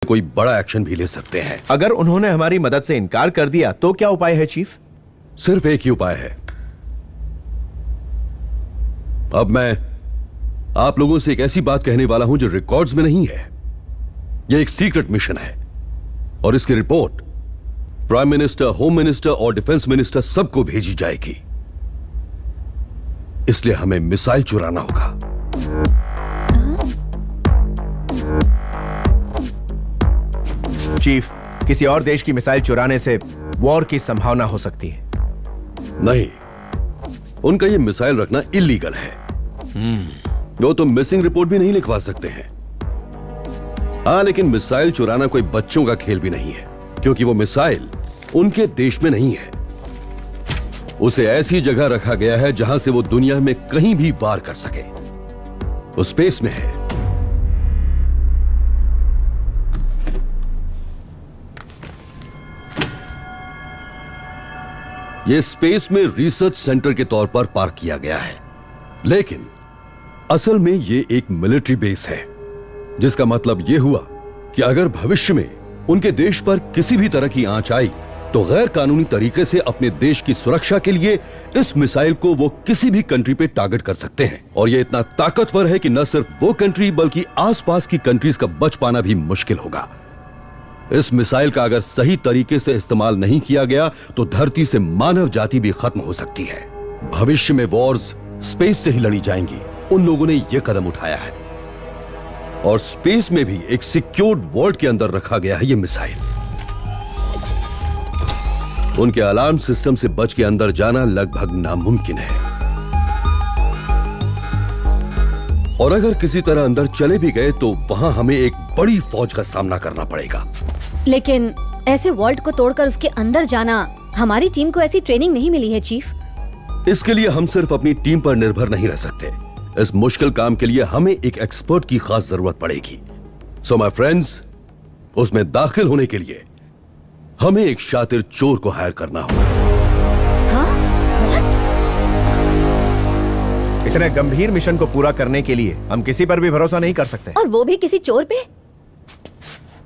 कोई बड़ा एक्शन भी ले सकते हैं। अगर उन्होंने हमारी मदद से इनकार कर दिया तो क्या उपाय है चीफ? सिर्फ एक ही उपाय है। अब मैं आप लोगों से एक ऐसी बात कहने वाला हूं जो रिकॉर्ड्स में नहीं है। यह एक सीक्रेट मिशन है और इसकी report prime minister, home minister और डिफेंस मिनिस्टर सबको भेजी जाएगी। इसलिए हमें मिसाइल चुराना होगा। चीफ, किसी और देश की मिसाइल चुराने से वॉर की संभावना हो सकती है। नहीं, उनका यह मिसाइल रखना इलीगल है। वो तो मिसिंग रिपोर्ट भी नहीं लिखवा सकते हैं। हाँ, लेकिन मिसाइल चुराना कोई बच्चों का खेल भी नहीं है, क्योंकि वो मिसाइल उनके देश में नहीं है। उसे ऐसी जगह रखा गया है जहां से वो दुनिया में कहीं भी वार कर सके। वो स्पेस में है। यह स्पेस में रिसर्च सेंटर के तौर पर पार्क किया गया है, लेकिन असल में यह एक मिलिट्री बेस है, जिसका मतलब यह हुआ कि अगर भविष्य में उनके देश पर किसी भी तरह की आंच आई तो गैर कानूनी तरीके से अपने देश की सुरक्षा के लिए इस मिसाइल को वो किसी भी कंट्री पे टारगेट कर सकते हैं। और ये इतना ताकतवर है कि न सिर्फ वो कंट्री बल्कि आसपास की कंट्रीज का बच पाना भी मुश्किल होगा। इस मिसाइल का अगर सही तरीके से इस्तेमाल नहीं किया गया तो धरती से मानव जाति भी खत्म हो सकती है। भविष्य में वॉर्स स्पेस से ही लड़ी जाएंगी। उन लोगों ने यह कदम उठाया है और स्पेस में भी एक सिक्योर्ड वर्ल्ड के अंदर रखा गया है यह मिसाइल। उनके अलार्म सिस्टम से बच के अंदर जाना लगभग नामुमकिन है, और अगर किसी तरह अंदर चले भी गए तो वहां हमें एक बड़ी फौज का सामना करना पड़ेगा। लेकिन ऐसे वॉल्ट को तोड़कर उसके अंदर जाना, हमारी टीम को ऐसी ट्रेनिंग नहीं मिली है चीफ। इसके लिए हम सिर्फ अपनी टीम पर निर्भर नहीं रह सकते। इस मुश्किल काम के लिए हमें एक एक्सपर्ट की खास जरूरत पड़ेगी। सो माय फ्रेंड्स, उसमें दाखिल होने के लिए हमें एक शातिर चोर को हायर करना होगा। हाँ? What? इतने गंभीर मिशन को पूरा करने के लिए हम किसी पर भी भरोसा नहीं कर सकते, और वो भी किसी चोर पे।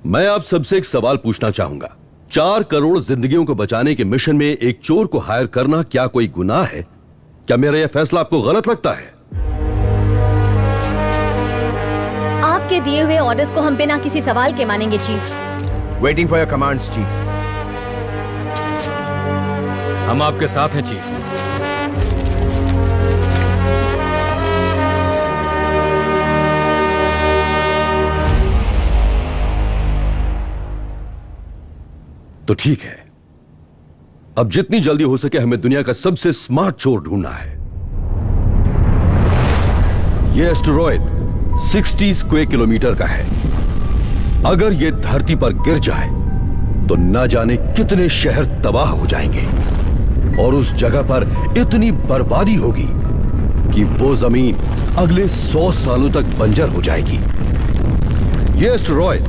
मैं आप सबसे एक सवाल पूछना चाहूंगा। 4 करोड़ जिंदगियों को बचाने के मिशन में एक चोर को हायर करना क्या कोई गुनाह है? क्या मेरा यह फैसला आपको गलत लगता है? आपके दिए हुए ऑर्डर्स को हम बिना किसी सवाल के मानेंगे chief. Waiting for your commands chief. हम आपके साथ हैं चीफ। तो ठीक है, अब जितनी जल्दी हो सके हमें दुनिया का सबसे स्मार्ट चोर ढूंढना है। यह एस्टेरॉयड 60 स्क्वायर किलोमीटर का है। अगर यह धरती पर गिर जाए तो न जाने कितने शहर तबाह हो जाएंगे और उस जगह पर इतनी बर्बादी होगी कि वो जमीन अगले 100 सालों तक बंजर हो जाएगी। यह एस्टेरॉयड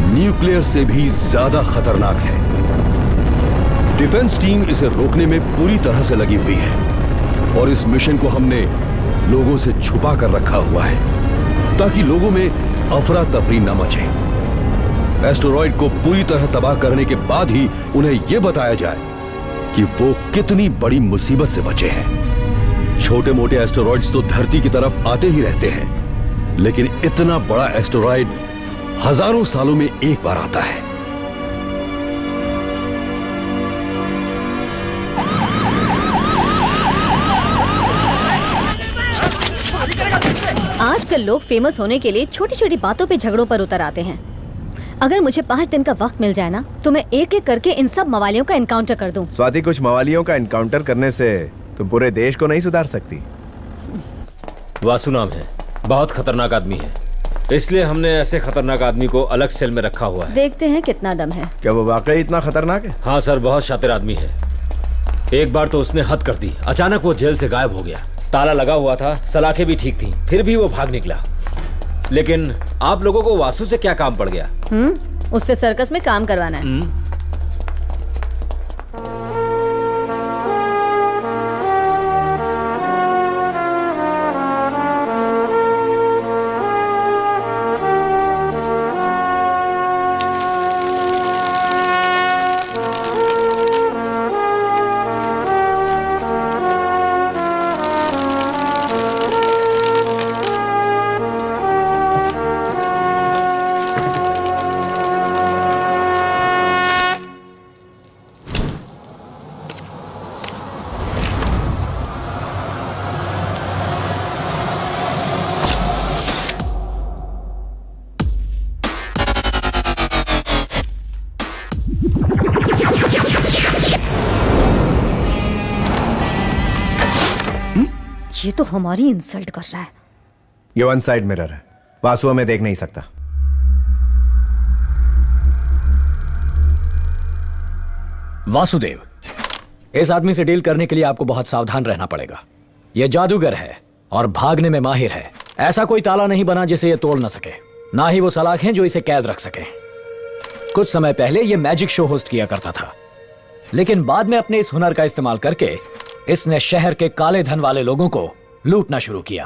न्यूक्लियर से भी ज्यादा खतरनाक है। डिफेंस टीम इसे रोकने में पूरी तरह से लगी हुई है और इस मिशन को हमने लोगों से छुपा कर रखा हुआ है ताकि लोगों में अफरा तफरी न मचे। एस्टेरॉयड को पूरी तरह तबाह करने के बाद ही उन्हें यह बताया जाए कि वो कितनी बड़ी मुसीबत से बचे हैं। छोटे मोटे एस्टेरॉयड्स तो धरती की तरफ आते ही रहते हैं, लेकिन इतना बड़ा एस्टेरॉयड हजारों सालों में एक बार आता है। आजकल लोग फेमस होने के लिए छोटी छोटी बातों पे झगड़ों पर उतर आते हैं। अगर मुझे 5 दिन का वक्त मिल जाए ना, तो मैं एक एक करके इन सब मवालियों का एनकाउंटर कर दूं। स्वाति, कुछ मवालियों का एनकाउंटर करने से तुम पूरे देश को नहीं सुधार सकती। वासु नाम है, बहुत खतरनाक आदमी है, इसलिए हमने ऐसे खतरनाक आदमी को अलग सेल में रखा हुआ है। देखते हैं कितना दम है। क्या वो वाकई इतना खतरनाक है? हाँ सर, बहुत शातिर आदमी है। एक बार तो उसने हद कर दी। अचानक वो जेल से गायब हो गया। ताला लगा हुआ था, सलाखें भी ठीक थी, फिर भी वो भाग निकला। लेकिन आप लोगों को वासु से क्या काम पड़ गया? उससे सर्कस में काम करवाना है। ये तो हमारी इंसल्ट कर रहा है। ये वन साइड मिरर है, वासु हमें देख नहीं सकता। वासुदेव, इस आदमी से डील करने के लिए आपको बहुत सावधान रहना पड़ेगा। यह जादूगर है और भागने में माहिर है। ऐसा कोई ताला नहीं बना जिसे यह तोड़ न सके, ना ही वो सलाखें जो इसे कैद रख सके। कुछ समय पहले यह मैजिक शो होस्ट किया करता था, लेकिन बाद में अपने इस हुनर का इस्तेमाल करके इसने शहर के काले धन वाले लोगों को लूटना शुरू किया।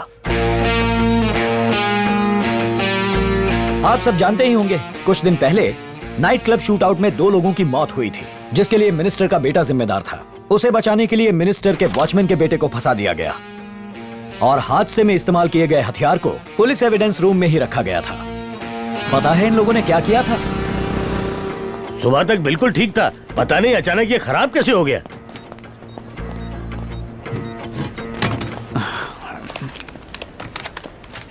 आप सब जानते ही होंगे, कुछ दिन पहले नाइट क्लब शूटआउट में 2 लोगों की मौत हुई थी, जिसके लिए मिनिस्टर का बेटा जिम्मेदार था। उसे बचाने के लिए मिनिस्टर के वॉचमैन के बेटे को फंसा दिया गया और हादसे में इस्तेमाल किए गए हथियार को पुलिस एविडेंस रूम में ही रखा गया था। पता है इन लोगों ने क्या किया था? सुबह तक बिल्कुल ठीक था, पता नहीं अचानक ये खराब कैसे हो गया।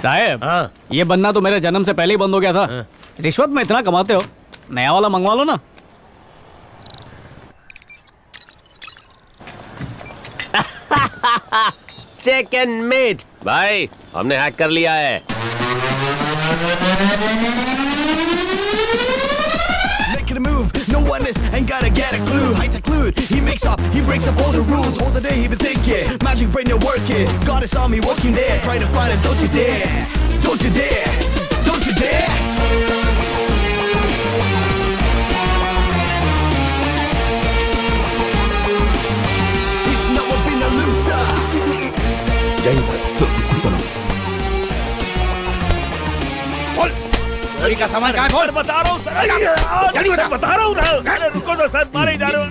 साहब, हाँ। ये बनना तो मेरे जन्म से पहले ही बंद हो गया था। रिश्वत में इतना कमाते हो, नया वाला मंगवा लो ना। चिकन मीट भाई, हमने हैक कर लिया है। Making a move, no one is, ain't gotta get a clue. Height to clue, he makes up, he breaks up all the rules. All the day he been thinking, magic brain they're working. God is on me, working there, try to find him. Don't you dare, don't you dare, don't you dare. He's never been a loser. चोरी का सामान कहाँ खोल? बता रहा हूँ sir, जल्दी बता रहा हूँ ना। अरे रुको तो सर, मारे जा रहे हो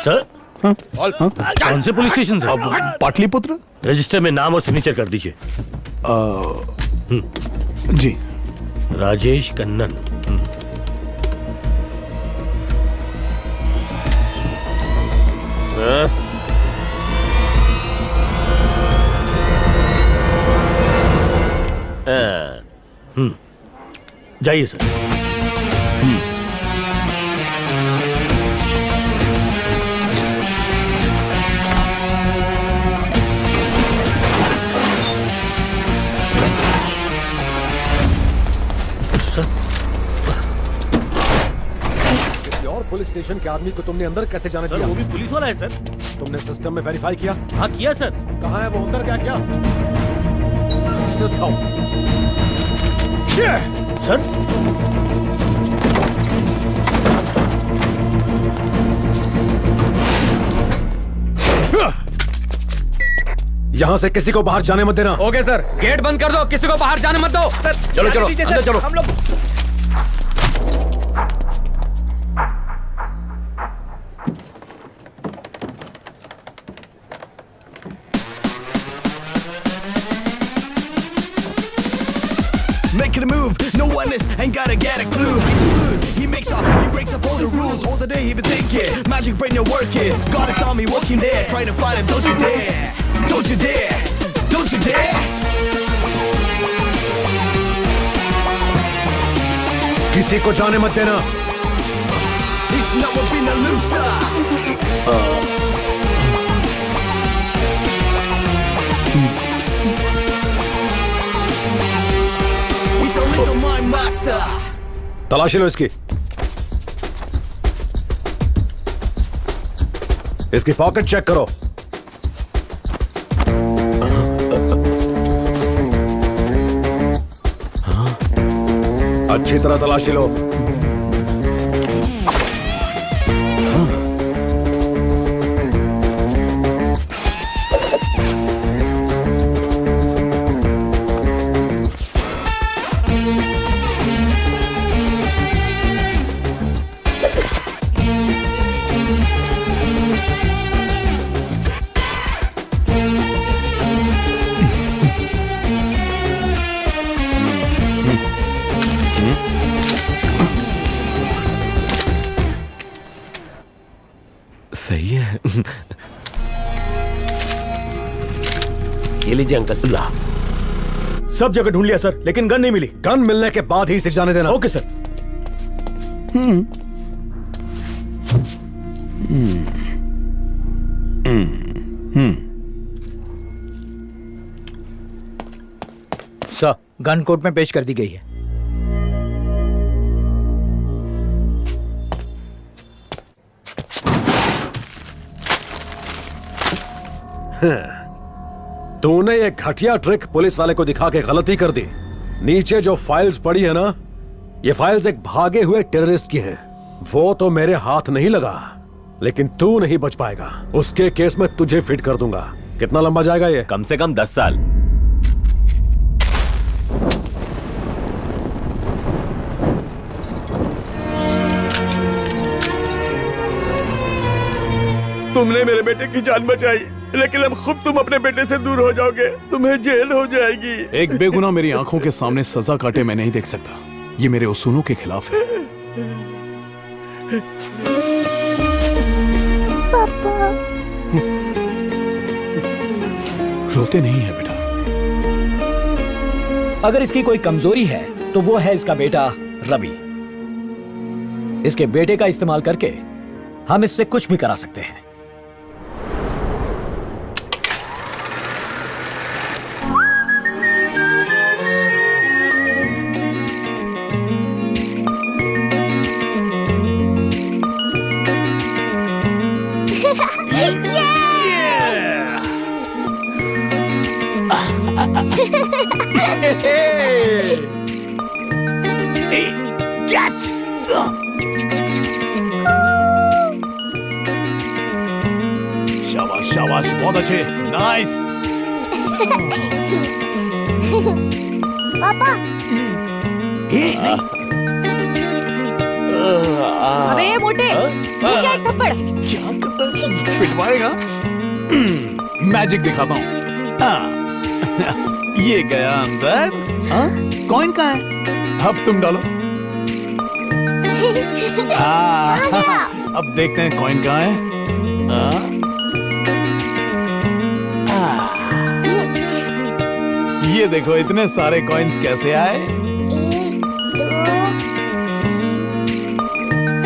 सर। कौन से पुलिस स्टेशन से? पाटलिपुत्र। रजिस्टर में नाम और सिग्नेचर कर दीजिए। जी। राजेश कन्नन। जाइए सर। और पुलिस स्टेशन के आदमी को तुमने अंदर कैसे जाने दिया? वो भी पुलिस वाला है सर। तुमने सिस्टम में वेरीफाई किया? हाँ किया सर। कहाँ है वो अंदर? क्या रजिस्टर दिखाओ। सर यहाँ से किसी को बाहर जाने मत देना। ओके सर, गेट बंद कर दो, किसी को बाहर जाने मत दो। सर चलो चलो अंदर चलो। हम लोग Making a move, no one is, ain't gotta get a clue. Height to clue, he makes up, he breaks up all the rules. All the day he been thinking, magic brain they're working. God is on me, working there, try to find him. Don't you dare, don't you dare, don't you dare. किसी को जाने मत देना। He's never been a loser. He's a little mind master. तलाशी लो इसकी। इसकी pocket check करो। अच्छी तरह तलाशी लो। सही है। ये लीजिए अंकल। ला। सब जगह ढूंढ लिया सर, लेकिन गन नहीं मिली। गन मिलने के बाद ही इसे जाने देना। Okay sir. Sir, gun court में पेश कर दी गई है। तूने ये घटिया ट्रिक पुलिस वाले को दिखा के गलती कर दी। नीचे जो फाइल्स पड़ी है ना, ये फाइल्स एक भागे हुए टेररिस्ट की हैं। वो तो मेरे हाथ नहीं लगा, लेकिन तू नहीं बच पाएगा। उसके केस में तुझे फिट कर दूंगा। कितना लंबा जाएगा ये? कम से कम 10 साल। तुमने मेरे बेटे की जान बचाई, लेकिन अब खुद तुम अपने बेटे से दूर हो जाओगे। तुम्हें जेल हो जाएगी। एक बेगुनाह मेरी आंखों के सामने सजा काटे मैं नहीं देख सकता। ये मेरे उसूलों के खिलाफ है। पापा। रोते नहीं है बेटा। अगर इसकी कोई कमजोरी है तो वो है इसका बेटा रवि। इसके बेटे का इस्तेमाल करके हम इससे कुछ भी करा सकते हैं। शाबाश शाबाश, बहुत अच्छे, नाइस। पापा। अबे ये मोटे, तू क्या एक थप्पड़? क्या करता है? पिटवाएगा? मैजिक दिखाता हूँ। ये गया अंदर। कॉइन कहाँ है? अब तुम डालो। अब देखते हैं कॉइन कहाँ है। ये देखो इतने सारे कॉइन्स कैसे आए। 1, 2,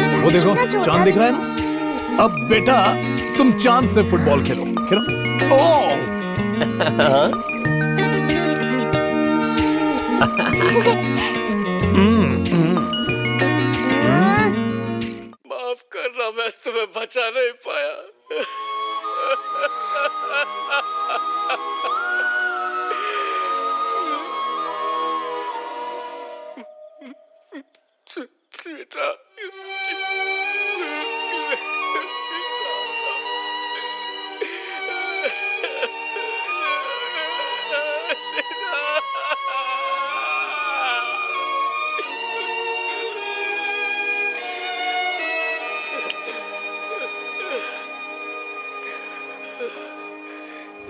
3। वो देखो चांद दिख रहा है ना। अब बेटा तुम चांद से फुटबॉल खेलो खेलो। ओह माफ करना, मैं तुम्हें बचा नहीं पाया। सीता।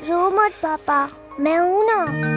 रो मत पापा, मैं हूं ना।